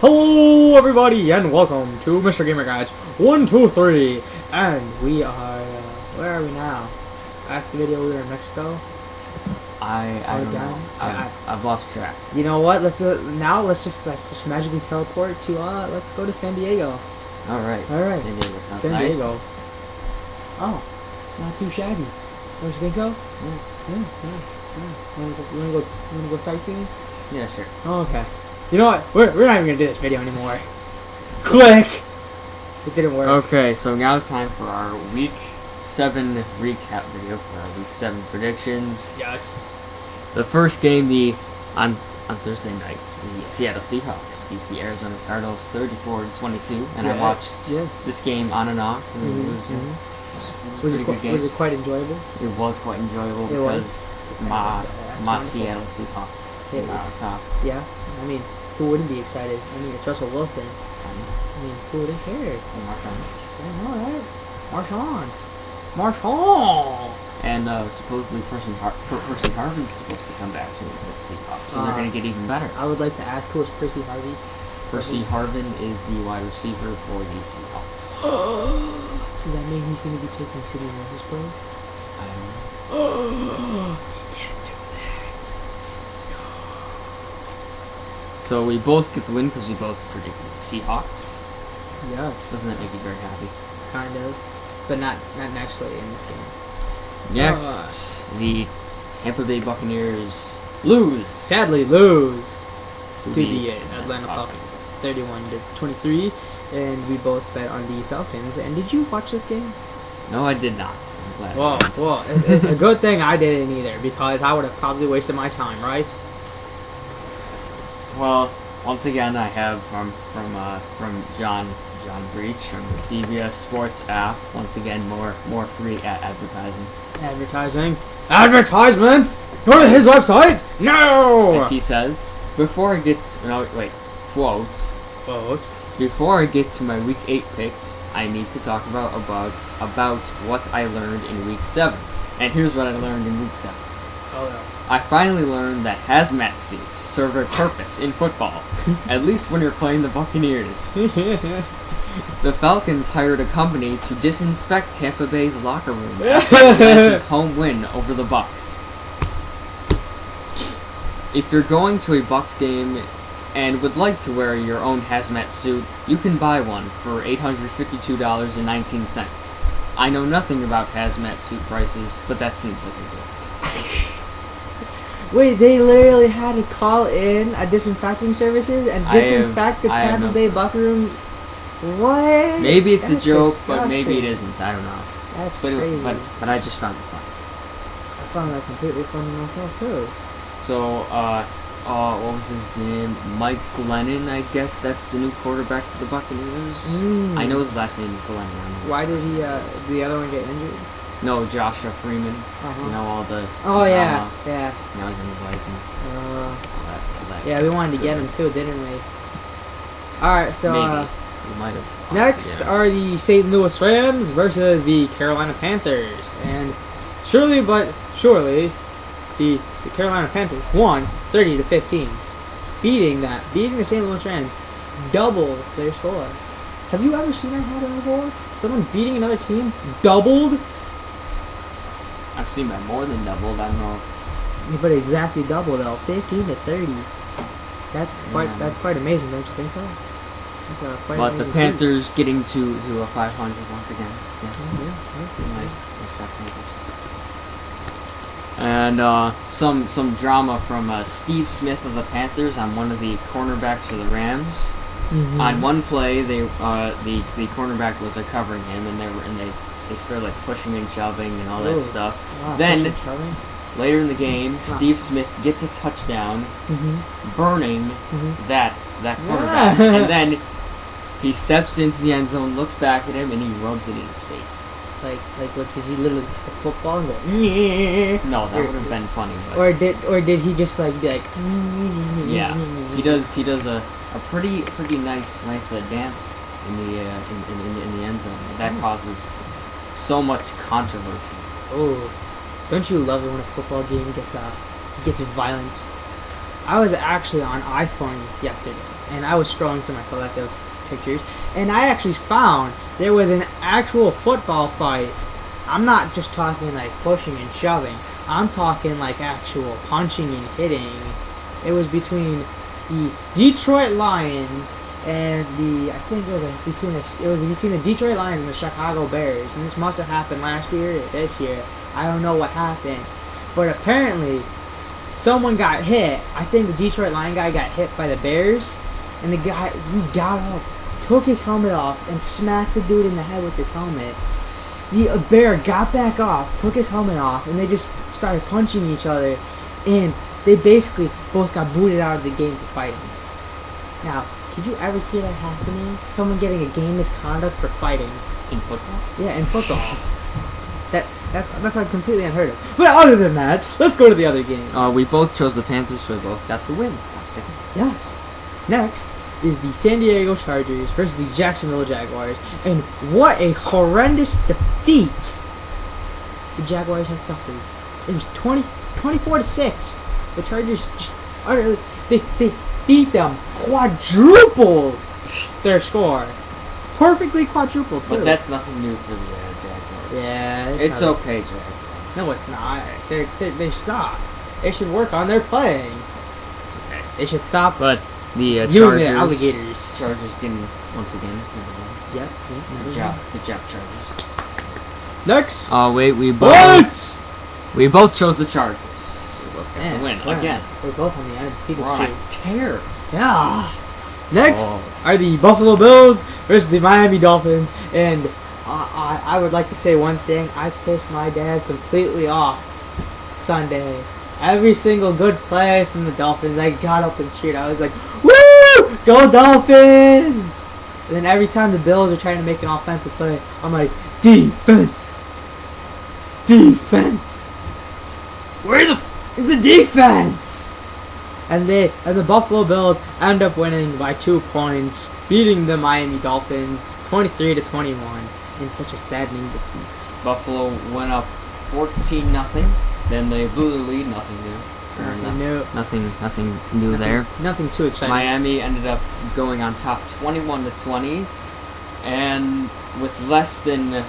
Hello everybody and welcome to Mr. Gamer Guys 123, and we are, where are we now? Last video we were in Mexico. I don't know. I've lost track. You know what, let's just magically teleport to, let's go to San Diego. Alright. San Diego sounds San nice. Diego. Oh, not too shabby. Don't you think so? Yeah. You wanna go sightseeing? Yeah, sure. Oh, okay. You know what? We're not even gonna do this video anymore. Click! It didn't work. Okay, so now time for our Week 7 recap video for our Week 7 predictions. Yes. The first game, on Thursday night, the Seattle Seahawks beat the Arizona Cardinals 34-22, and I watched this game on and off, and it was a good game. Was it quite enjoyable? It was quite enjoyable because my Seattle Seahawks came out on top. Yeah, I mean, who wouldn't be excited? I mean, it's Russell Wilson. I mean, who wouldn't care? I know, right? March on! And supposedly Percy Harvin's supposed to come back to the Seahawks, so they're going to get even better. I would like to ask, who is Percy Harvin? Percy Harvin is the wide receiver for the Seahawks. Does that mean he's going to be taking City North's place? I don't know. He can't do that. So we both get the win because we both predicted Seahawks. Yes. Doesn't that make you very happy? Kind of. But not actually in this game. Next, the Tampa Bay Buccaneers lose. Sadly lose to the Atlanta Falcons. 31-23. And we both bet on the Falcons. And did you watch this game? No, I did not. I'm glad. Well, it's a good thing I didn't either, because I would have probably wasted my time, right? Well, once again, I have from John Breach from the CBS Sports app. Once again, more free advertising. Advertisements. Go to his website. No. As he says, before I get quotes. Before I get to my Week 8 picks, I need to talk about what I learned in Week 7. And here's what I learned in Week 7. Oh no. I finally learned that hazmat suits serve a purpose in football, at least when you're playing the Buccaneers. The Falcons hired a company to disinfect Tampa Bay's locker room after Atlanta's home win over the Bucs. If you're going to a Bucs game and would like to wear your own hazmat suit, you can buy one for $852.19. I know nothing about hazmat suit prices, but that seems like a deal. Wait, they literally had to call in a disinfecting services and disinfect the Tampa Bay locker room? What? Maybe it's a joke, but maybe it isn't. I don't know. That's crazy. But I just found it funny. I found that completely funny myself too. So, what was his name? Mike Glennon, I guess that's the new quarterback for the Buccaneers. I know his last name is Glennon. Why did he, the other one get injured? No, Joshua Freeman. You know, all the... Oh, yeah. Now he's in the Vikings. Yeah, we wanted to get him too, didn't we? Alright, so, Maybe. We might have. Next are the St. Louis Rams versus the Carolina Panthers. And surely, the Carolina Panthers won 30-15. Beating the St. Louis Rams, double their score. Have you ever seen that happen before? Someone beating another team doubled? I've seen that more than doubled. I don't know. Yeah, but exactly double though, 15-30. That's quite amazing, don't you think so? But the Panthers getting to a 500 once again. Yeah. Nice. And some drama from Steve Smith of the Panthers on one of the cornerbacks for the Rams. On one play, the cornerback was covering him, and they started like pushing and shoving and all that stuff. Wow, then later in the game, Steve Smith gets a touchdown, burning that cornerback, and then he steps into the end zone, looks back at him, and he rubs it in his face. Like what? Did he literally take a football and go? Nyeh? No, that would have been funny. But or did he just like be like? Yeah, he does a pretty nice dance in the end zone. That causes so much controversy. Oh, don't you love it when a football game gets violent? I was actually on iPhone yesterday, and I was scrolling through my collective pictures, and I actually found there was an actual football fight. I'm not just talking like pushing and shoving. I'm talking like actual punching and hitting. It was between the Detroit Lions and I think it was between the Detroit Lions and the Chicago Bears, and this must have happened last year or this year. I don't know what happened, but apparently someone got hit. I think the Detroit Lion guy got hit by the Bears, and he got up, took his helmet off, and smacked the dude in the head with his helmet. The bear got back up, took his helmet off, and they just started punching each other, and they basically both got booted out of the game for fighting. Now, did you ever hear that happening? Someone getting a game misconduct for fighting. In football? Yeah, in football. That's like completely unheard of. But other than that, let's go to the other games. We both chose the Panthers, so we both got the win. That's it. Yes. Next is the San Diego Chargers versus the Jacksonville Jaguars. And what a horrendous defeat the Jaguars had suffered. It was 24-6. The Chargers just utterly, they beat them, quadrupled their score. Perfectly quadrupled, too. But that's nothing new for the Jaguars. Yeah. It's okay, Jaguars. No, it's not. They suck. They should work on their playing. It's okay. They should stop. But the Chargers. The alligators. Chargers getting once again. Yep. Good job, Chargers. Next. Oh wait, we both chose the Chargers. So we both got the win again. We're both on the undefeated We're on streak. a tear. Yeah. Next are the Buffalo Bills versus the Miami Dolphins, and I would like to say one thing. I pissed my dad completely off Sunday. Every single good play from the Dolphins, I got up and cheered. I was like, "Woo! Go Dolphins!" And then every time the Bills are trying to make an offensive play, I'm like, "Defense! Defense! Where is the defense?" And the Buffalo Bills end up winning by 2 points, beating the Miami Dolphins 23-21 in such a saddening defeat. Buffalo went up 14-0. Then they blew the lead. Nothing new there. Nothing too exciting. Miami ended up going on top 21-20, and with less than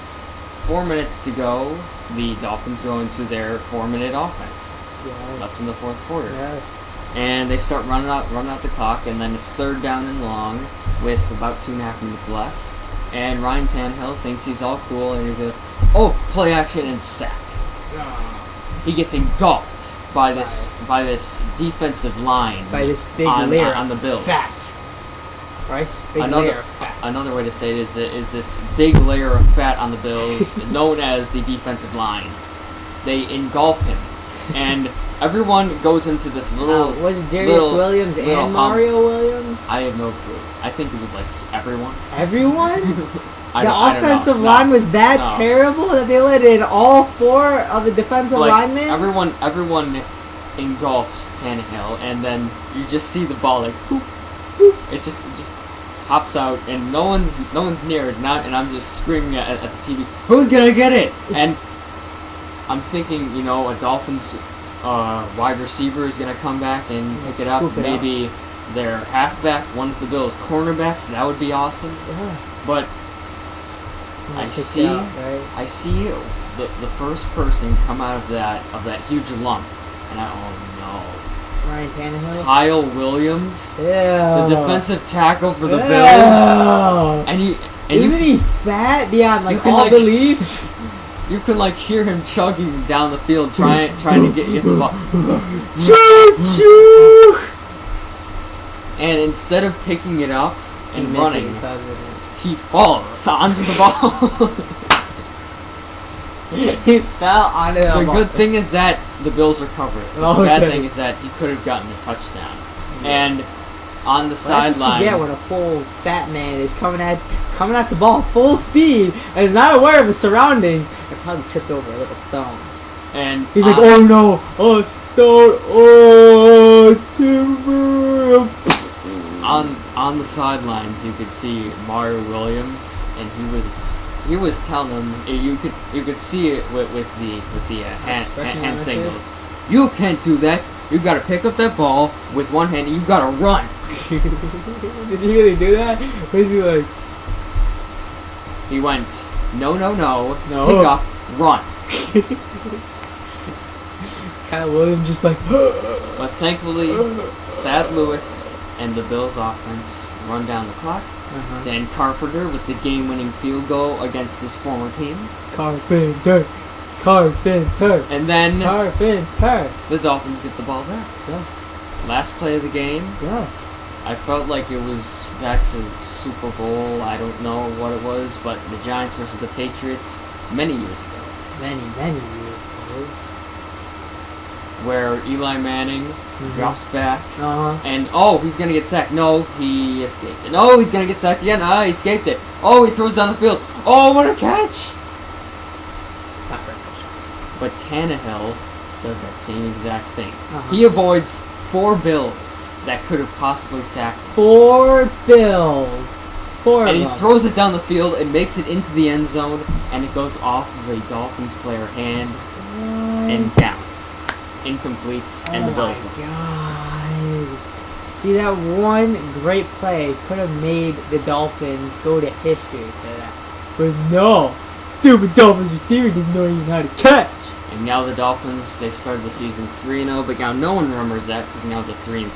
4 minutes to go, the Dolphins go into their 4-minute offense. Left in the fourth quarter. Yeah. And they start running out the clock, and then it's 3rd down and long with about 2.5 minutes left. And Ryan Tannehill thinks he's all cool, and he goes, play action and sack. He gets engulfed by this defensive line. By this big layer on the Bills. Fat. Right? Big layer of fat. Another way to say it is this big layer of fat on the Bills, known as the defensive line. They engulf him, and everyone goes into this little. Was it Darius Williams and Mario Williams? I have no clue. I think it was like everyone. Everyone? The offensive line was that terrible that they let in all 4 of the defensive linemen? Everyone engulfs Tannehill, and then you just see the ball like poop, poop. It just hops out, and no one's near it. And I'm just screaming at the TV, "Who's gonna get it?" And I'm thinking, a Dolphins wide receiver is gonna come back and pick it up. Maybe their halfback, one of the Bills' cornerbacks. That would be awesome. Yeah. But I see the first person come out of that huge lump, and Ryan Tannehill, Kyle Williams, the defensive tackle for the Bills, and isn't he fat beyond all belief? You can hear him chugging down the field, trying to get the ball. Choo choo! And instead of picking it up and running, he falls onto the ball. He fell onto the ball. The good thing is that the Bills recovered. The bad thing is that he could have gotten a touchdown. Yeah. And on the sideline, that's what you get when a full fat man is coming at the ball full speed and is not aware of his surroundings and probably tripped over a little stone. And he's like, "Oh no, oh stone, oh timber." On the sidelines, you could see Mario Williams, and he was telling them, you could see it with the hand signals. "You can't do that. You got to pick up that ball with one hand and you got to run. Did he really do that? Was he like... He went, no, No. pick up, run. Cat Williams just like... But thankfully, Thad Lewis and the Bills offense run down the clock. Dan Carpenter with the game-winning field goal against his former team. Carpenter. And then Carpenter. the Dolphins get the ball back. Yes. Last play of the game. Yes. I felt like it was back to Super Bowl. I don't know what it was, but the Giants versus the Patriots many years ago. Many years ago. Where Eli Manning drops back, and he's gonna get sacked. No, he escaped it. No, he's gonna get sacked again. He escaped it. Oh, he throws down the field. Oh, what a catch! But Tannehill does that same exact thing. He avoids 4 Bills that could have possibly sacked him. 4 Bills. 4 And of he them. throws it down the field and makes it into the end zone, and it goes off of a Dolphins player hand and down. Incomplete, and the Bills win. God. See, that one great play could have made the Dolphins go to history for that. But no. Stupid Dolphins receiver didn't know even how to catch. And now the Dolphins, they started the season 3-0, but now no one remembers that because now they're 3-3.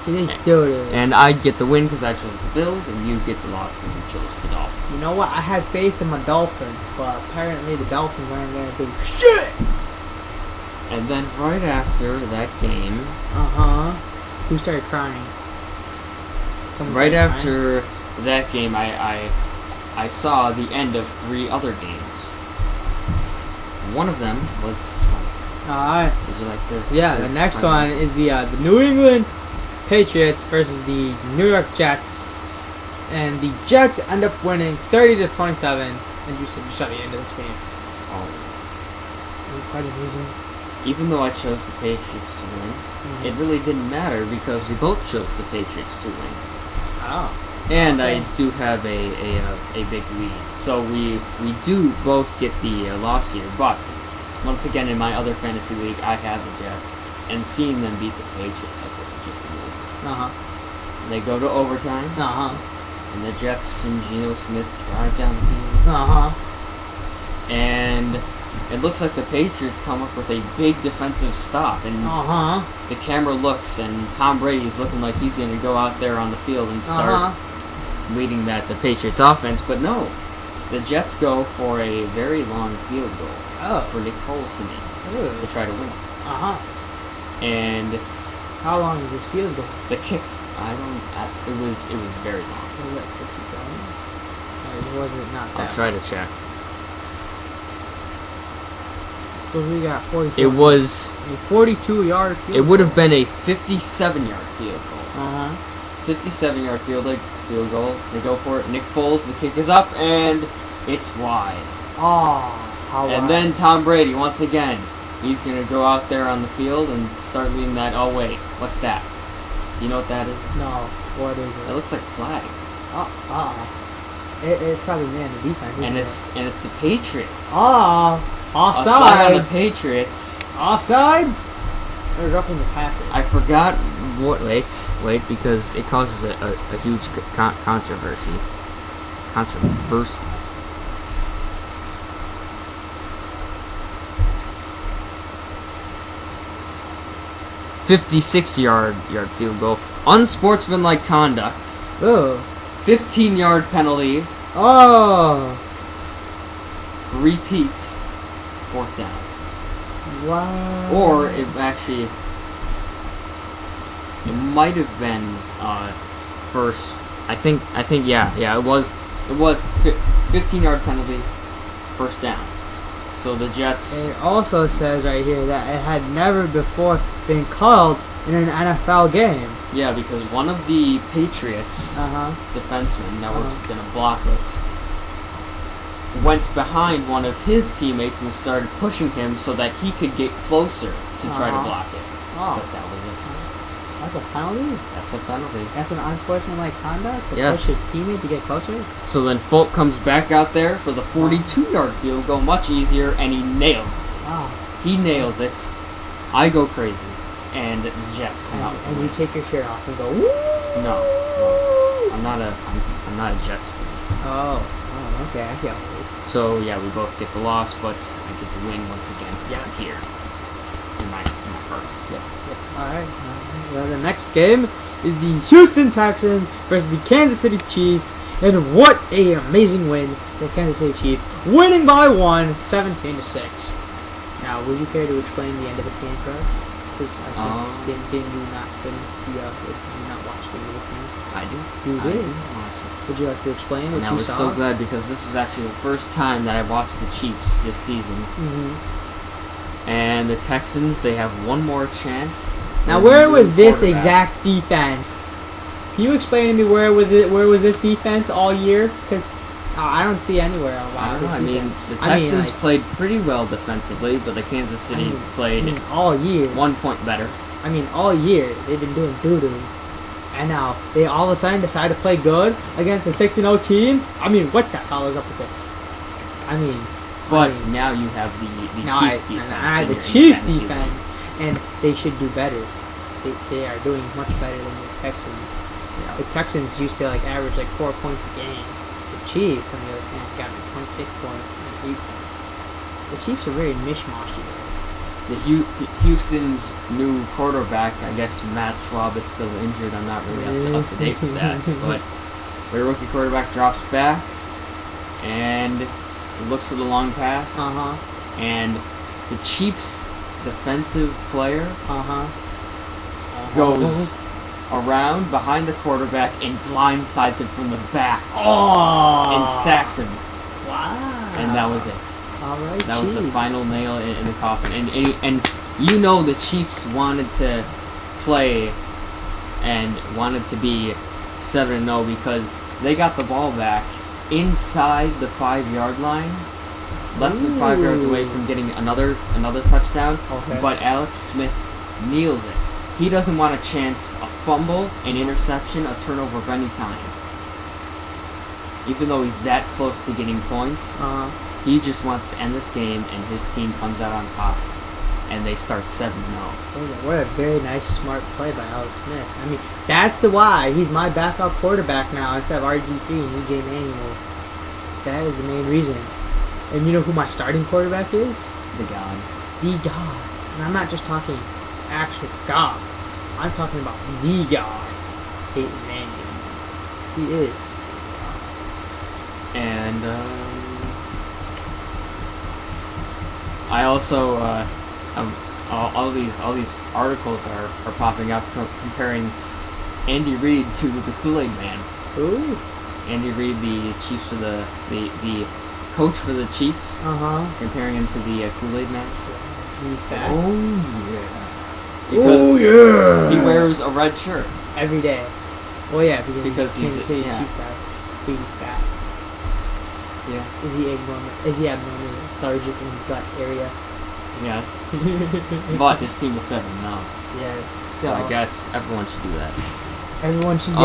They still do. And I get the win because I chose the Bills, and you get the loss because you chose the Dolphins. You know what? I had faith in my Dolphins, but apparently the Dolphins aren't going to do shit. And then right after that game... Who started crying? Right after that game, I saw the end of 3 other games. One of them was this one. Alright. Would you like to... Yeah, the next one is the New England Patriots versus the New York Jets. And the Jets end up winning 30-27. And you said you saw the end of this game. Oh. Was it quite amusing? Even though I chose the Patriots to win, it really didn't matter because we both chose the Patriots to win. Oh. And okay. I do have a big lead. So we do both get the loss here. But, once again, in my other fantasy league, I have the Jets. And seeing them beat the Patriots like this was just amazing. They go to overtime. And the Jets and Geno Smith drive down the field. And it looks like the Patriots come up with a big defensive stop. And the camera looks, and Tom Brady's looking like he's going to go out there on the field and start leading that to Patriots offense. But no, the Jets go for a very long field goal for Nick Foles to make to try to win. And how long is this field goal? the kick, it was very long. Was it like 67? Or was it not that? I'll try to check. So we got 42. It was a 42-yard field goal. It would have been a 57-yard field goal. 57-yard field goal. They go for it. Nick Foles, the kick is up, and it's wide. How wide? And then Tom Brady, once again, he's going to go out there on the field and start leading that. Oh, wait. What's that? You know what that is? No. What is it? It looks like flag. It's probably man the defense. And it's the Patriots. Offsides. A flag on the Patriots. Offsides? They're roughing the passer. I forgot what. Wait, because it causes a huge controversy. 56-yard field goal. Unsportsmanlike conduct. 15-yard penalty. Repeat. 4th down. Wow. Or it might have been first. I think yeah, it was 15-yard penalty, 1st down. So the Jets. It also says right here that it had never before been called in an NFL game. Yeah, because one of the Patriots defensemen that was going to block it went behind one of his teammates and started pushing him so that he could get closer to try to block it. But that was it. That's a penalty? That's a penalty. That's an unsportsmanlike conduct? To Yes. push his teammate to get closer? So then Folk comes back out there for the 42-yard field goal, much easier, and he nails it. He nails it. I go crazy. and the Jets come out. And you take your shirt off and go, woo! No. I'm not a Jets fan. Oh, okay, I see how it is. So yeah, we both get the loss, but I get the win once again. Yes. Here. In my first. Yep. Alright. Well, the next game is the Houston Texans versus the Kansas City Chiefs. And what a amazing win. The Kansas City Chiefs winning by 1, 17-6. Now, would you care to explain the end of this game for us? Because did you not watch the end of this game? I do. You I did? do watch it. Would you like to explain what And I you was saw? so glad because this was actually the first time that I watched the Chiefs this season. Mm-hmm. And the Texans, they have one more chance. Now, where was this exact defense? Can you explain to me where was this defense all year? Because I don't see anywhere about I don't know. this I mean, defense. the Texans played pretty well defensively, but the Kansas City played all year. 1 point better. I mean, all year they've been doing doo-doo. And now they all of a sudden decide to play good against a 6-0 team? I mean, what the hell is up with this? But now you have the Chiefs defense. I the Chiefs defense, and they should do better. They are doing much better than the Texans. Yeah. The Texans used to average 4 points a game. The Chiefs, on the other hand, got 26 points and 8 points. The Chiefs are very mishmashy there. The Houston's new quarterback, I guess Matt Schwab is still injured. I'm not really up to date with that. But their rookie quarterback drops back and looks for the long pass. And the Chiefs' defensive player goes around behind the quarterback and blindsides him from the back. And sacks him. Wow. And that was it. Alright, that was the final nail in the coffin. And you know the Chiefs wanted to play and wanted to be 7-0 because they got the ball back inside the 5-yard line, less than 5 yards away from getting another touchdown. Okay. But Alex Smith kneels it. He doesn't want a chance, a fumble, an interception, a turnover of any kind. Even though he's that close to getting points, he just wants to end this game, and his team comes out on top, and they start 7-0. What a very nice, smart play by Alex Smith. I mean, that's why he's my backup quarterback now instead of RG3 and EJ Manuel. That is the main reason. And you know who my starting quarterback is? The God. The God. And I'm not just talking actual God. I'm talking about the God. Peyton Manning. He is. And I also all these articles are popping up comparing Andy Reid to the Kool-Aid Man. Ooh. Andy Reid, the Chiefs for the coach for the Chiefs. Comparing him to the Kool-Aid Man. Oh yeah. Because he wears a red shirt every day. Well, yeah, because he's Kansas City Chiefs guy. He's fat. Yeah. Is he abnormally lethargic in his gut area? Yes. But his team is 7-0. Yes. So I guess everyone should do that. Everyone should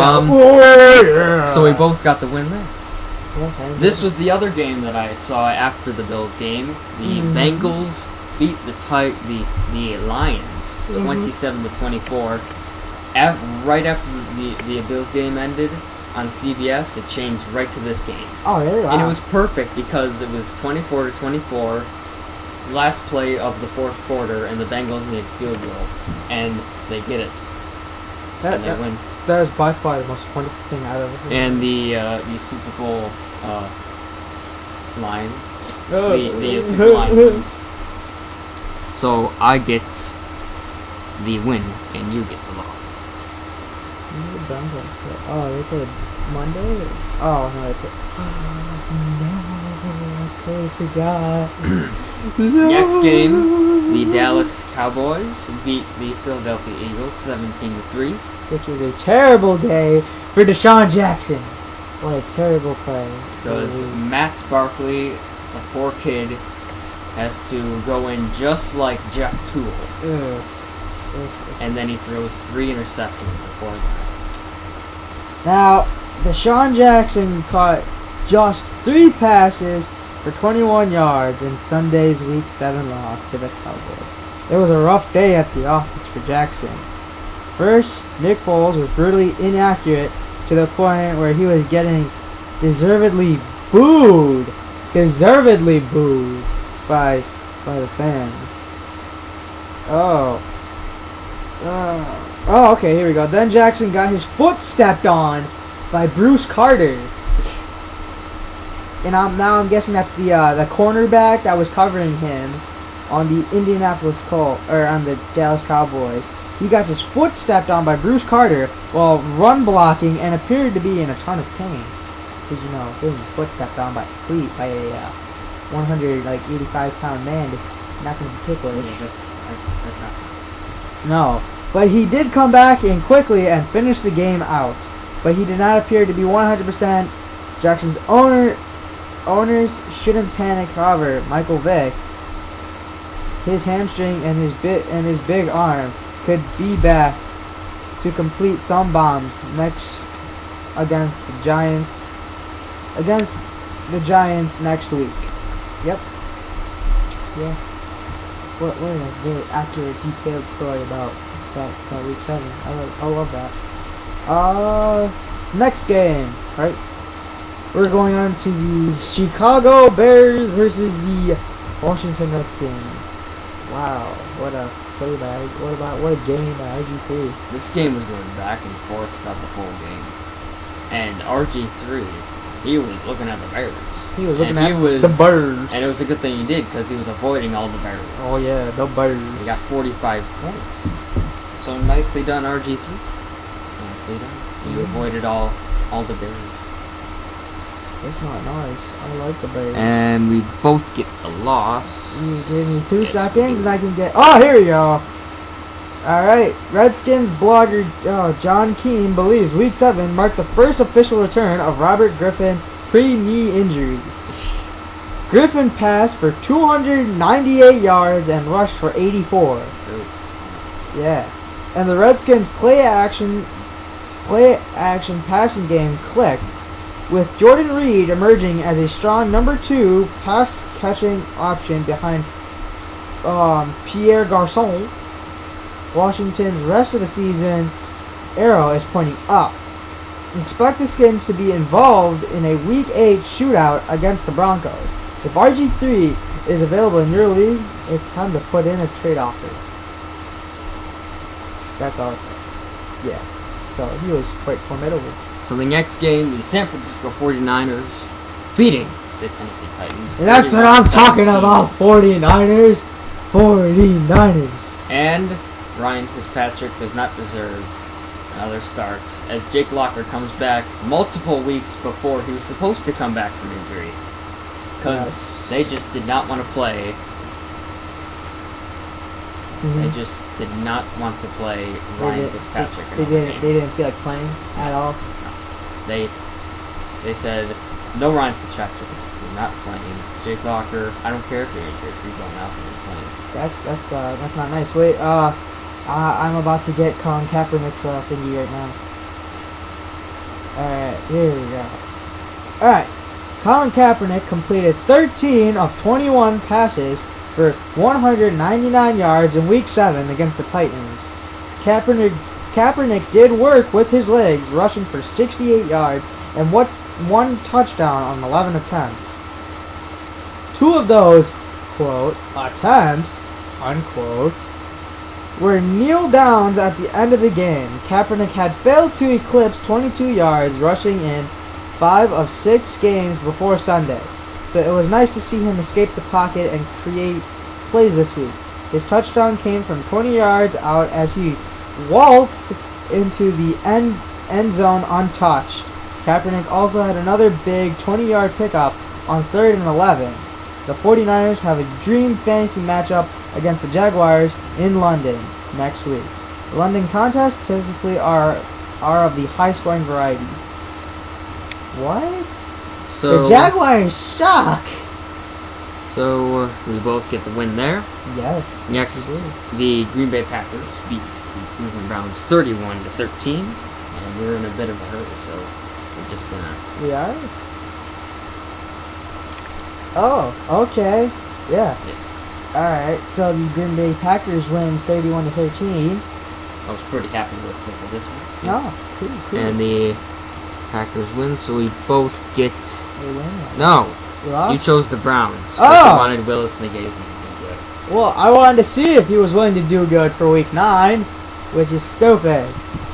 So we both got the win there. Yes, this was the other game that I saw after the Bills game. The Bengals beat the Lions 27-24. Right after the Bills game ended on CBS, it changed right to this game. Oh, really? Wow. And it was perfect because it was 24-24, last play of the fourth quarter, and the Bengals made a field goal, and they get it. And they win. That is by far the most wonderful thing I've ever heard. And the Super Bowl Lions. The Super Lions. So I get the win, and you get the loss. Oh, they played Monday? Oh, no, they played... no, I totally forgot. Next game, the Dallas Cowboys beat the Philadelphia Eagles 17-3. Which was a terrible day for Deshaun Jackson. What a terrible play. Because Matt Barkley, the poor kid, has to go in just like Jeff Toole. And then he throws 3 interceptions, the poor guy. Now, Deshaun Jackson caught just 3 passes for 21 yards in Sunday's Week 7 loss to the Cowboys. It was a rough day at the office for Jackson. First, Nick Foles was brutally inaccurate to the point where he was getting deservedly booed by the fans. Okay, here we go. Then Jackson got his foot stepped on by Bruce Carter. And I'm guessing that's the cornerback that was covering him on the on the Dallas Cowboys. He got his foot stepped on by Bruce Carter while run blocking and appeared to be in a ton of pain. Because getting his foot stepped on by a 185-pound man is not going to be ticklish. Yeah, that's not. No, but he did come back in quickly and finish the game out. But he did not appear to be 100%. Jackson's owners shouldn't panic. However, Michael Vick, his hamstring and his big arm could be back to complete some bombs next against the Giants next week. Yep. Yeah. What a very accurate, detailed story about week 7. I love that. Next game, right? We're going on to the Chicago Bears versus the Washington Redskins. Wow, what a play by what a game by RG3. This game was going back and forth throughout the whole game, and RG3, he was looking at the Bears. He was looking at the Bears, and it was a good thing he did because he was avoiding all the Bears. Oh yeah, the Bears. He got 45 points. So nicely done, RG3. Nicely done. You avoided all the Bears. That's not nice. I like the Bears. And we both get the loss. You give me 2 seconds and I can get... Oh, here we go. Alright. Redskins blogger John Keane believes Week 7 marked the first official return of Robert Griffin pre-knee injury. Griffin passed for 298 yards and rushed for 84. Yeah. And the Redskins play action passing game clicked, with Jordan Reed emerging as a strong number 2 pass-catching option behind Pierre Garçon. Washington's rest of the season arrow is pointing up. Expect the Skins to be involved in a Week 8 shootout against the Broncos. If RG3 is available in your league, it's time to put in a trade offer. That's all it says. Yeah. So he was quite formidable. So the next game, the San Francisco 49ers beating the Tennessee Titans. And that's what I'm talking about, 49ers. 49ers. And Ryan Fitzpatrick does not deserve another start, as Jake Locker comes back multiple weeks before he was supposed to come back from injury. Because they just did not want to play. They just did not want to play Ryan Fitzpatrick. They didn't feel like playing at all. They said, no Ryan Fitzpatrick, you're not playing. Jake Locker, I don't care if you're injured, you're going out and you're playing. That's not nice. Wait, I'm about to get Colin Kaepernick's thingy right now. Alright, here we go. Alright, Colin Kaepernick completed 13 of 21 passes for 199 yards in Week 7 against the Titans. Kaepernick did work with his legs, rushing for 68 yards and one touchdown on 11 attempts. 2 of those, quote, attempts, unquote, were kneel downs at the end of the game. Kaepernick had failed to eclipse 22 yards rushing in 5 of 6 games before Sunday, so it was nice to see him escape the pocket and create plays this week. His touchdown came from 20 yards out as he waltzed into the end zone untouched. Kaepernick also had another big 20-yard pickup on 3rd and 11. The 49ers have a dream fantasy matchup against the Jaguars in London next week. The London contests typically are of the high-scoring variety. What? So, the Jaguars suck! So, we both get the win there. Yes. Next, the Green Bay Packers beat the Cleveland Browns 31-13. And we're in a bit of a hurry, so we're just gonna... We are? Oh, okay. Yeah. Alright, so the Green Bay Packers win 31-13. I was pretty happy with this one. No, cool. And the Packers win, so we both get... They win. No, You lost? you chose the Browns. 'Cause Oh! you wanted Willis McGahee to do good. Well, I wanted to see if he was willing to do good for week 9, which is stupid.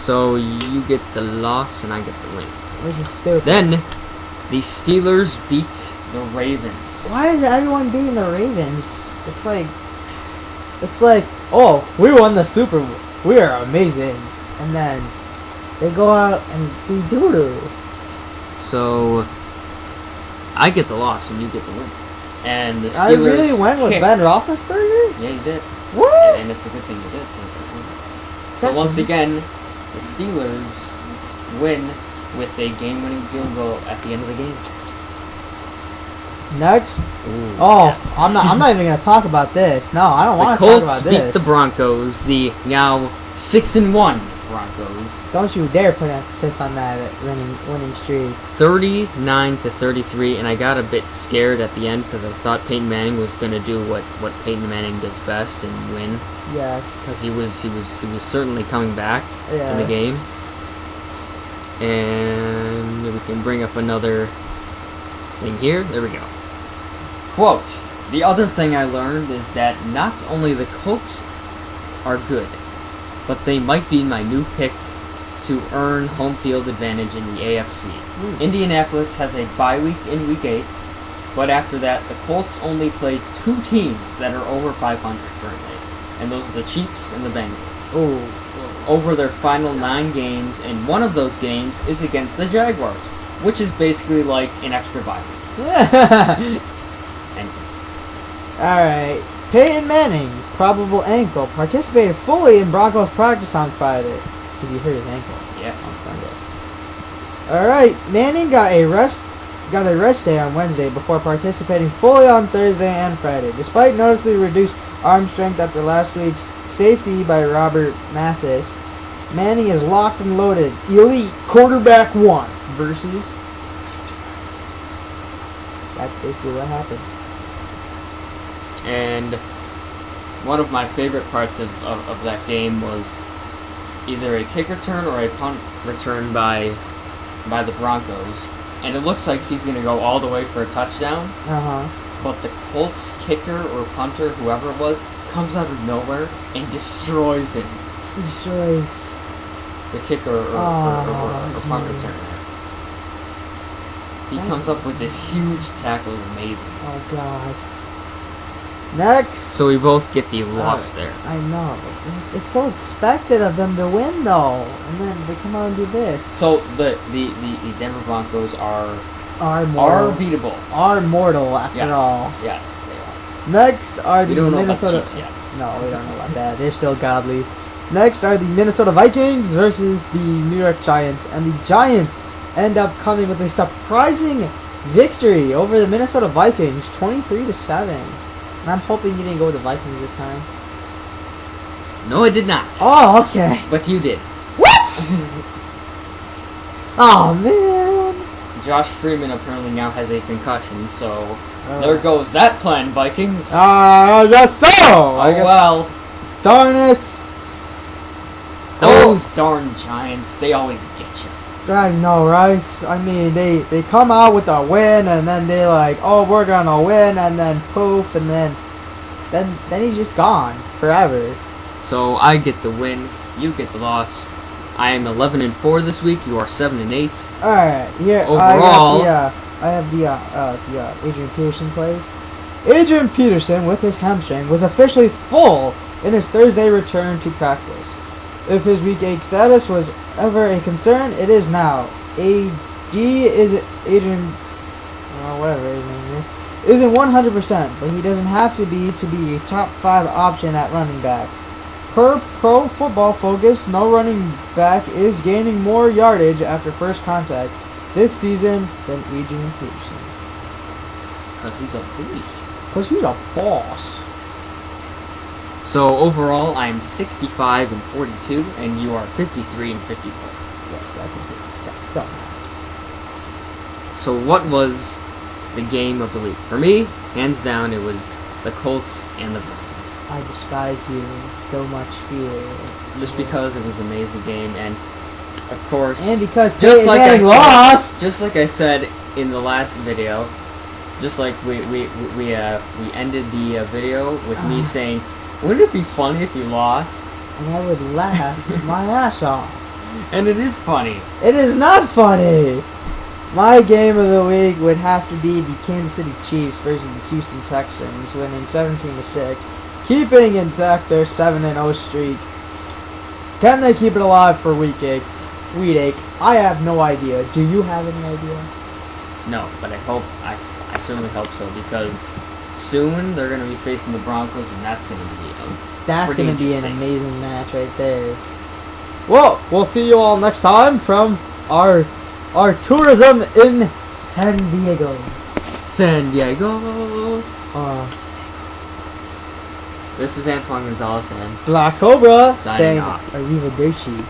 So you get the loss and I get the win. Which is stupid. Then the Steelers beat the Ravens. Why is everyone beating the Ravens? It's like, oh, we won the Super Bowl. We are amazing. And then they go out and be doo-doo. So I get the loss and you get the win. And the Steelers I really went with kicked. Ben Roethlisberger? Yeah, you did. What? And it's a good thing you did. So once again, the Steelers win with a game-winning field goal at the end of the game. Next. Ooh, Oh, yes. I'm not even gonna talk about this. No, I don't The want to talk about Colts beat this. the Broncos, the now 6-1 Broncos, Don't you dare put emphasis on that winning streak. 39-33, and I got a bit scared at the end because I thought Peyton Manning was going to do what Peyton Manning does best and win, Yes. because he was certainly coming back Yes. in the game. And we can bring up another thing here. There we go. Quote, the other thing I learned is that not only the Colts are good, but they might be my new pick to earn home field advantage in the AFC. Indianapolis has a bye week in Week 8, but after that, the Colts only play 2 teams that are over 500 currently, and those are the Chiefs and the Bengals. Oh. Over their final 9 games, and one of those games is against the Jaguars, which is basically like an extra bye week. And Alright. Peyton Manning, probable ankle, participated fully in Broncos practice on Friday. Because he hurt his ankle yeah, on Sunday. Alright, Manning got a rest day on Wednesday before participating fully on Thursday and Friday. Despite noticeably reduced arm strength after last week's safety by Robert Mathis, Manning is locked and loaded. Elite quarterback 1 versus... That's basically what happened. And one of my favorite parts of that game was either a kick return or a punt return by the Broncos. And it looks like he's going to go all the way for a touchdown. Uh-huh. But the Colts kicker or punter, whoever it was, comes out of nowhere and destroys him. Destroys. The kicker or punt returner. He comes up with this huge tackle. Amazing. Oh, God. Next. So we both get the loss there. I know. It's so expected of them to win, though. And then they come out and do this. So the Denver Broncos are mortal. beatable. Are mortal, after Yes. all. Yes, they are. Next are We the don't know Minnesota... about the Chiefs yet. No, we don't know about that. They're still godly. Next are the Minnesota Vikings versus the New York Giants. And the Giants end up coming with a surprising victory over the Minnesota Vikings, 23-7. And I'm hoping you didn't go with the Vikings this time. No, I did not. Oh, okay. But you did. What? Oh, man. Josh Freeman apparently now has a concussion, so Oh. there goes that plan, Vikings. I guess so. I guess. Well, Darn it. those darn Giants, they always get you. I know, right? I mean, they come out with a win, and then they like, oh, we're gonna win, and then poof, and then he's just gone forever. So I get the win, you get the loss. I am 11-4 this week. You are 7-8. All right, here Overall, I have the Adrian Peterson plays. Adrian Peterson, with his hamstring, was officially full in his Thursday return to practice. If his Week 8 status was ever a concern, it is now. AD is Adrian, whatever his name is, isn't 100%, but he doesn't have to be a top 5 option at running back. Per Pro Football Focus, no running back is gaining more yardage after first contact this season than Adrian Peterson. because he's a beast. Because he's a boss. So overall, I'm 65-42, and you are 53-54. Yes, I think it's don't matter. So what was the game of the week? For me, hands down, it was the Colts and the Browns. I despise you so much fear. Just because it was an amazing game, and of course, And because just like I lost. said, just like I said in the last video, just like we ended the video with me saying, wouldn't it be funny if you lost? And I would laugh my ass off. And it is funny. It is not funny. My game of the week would have to be the Kansas City Chiefs versus the Houston Texans, winning 17-6, keeping intact their 7-0 streak. Can they keep it alive for week 8? I have no idea. Do you have any idea? No, but I certainly hope so, because soon they're going to be facing the Broncos, and that's going to be an amazing match right there. Well, we'll see you all next time from our tourism in San Diego. This is Antoine Gonzalez and Black Cobra signing saying off. arrivederci.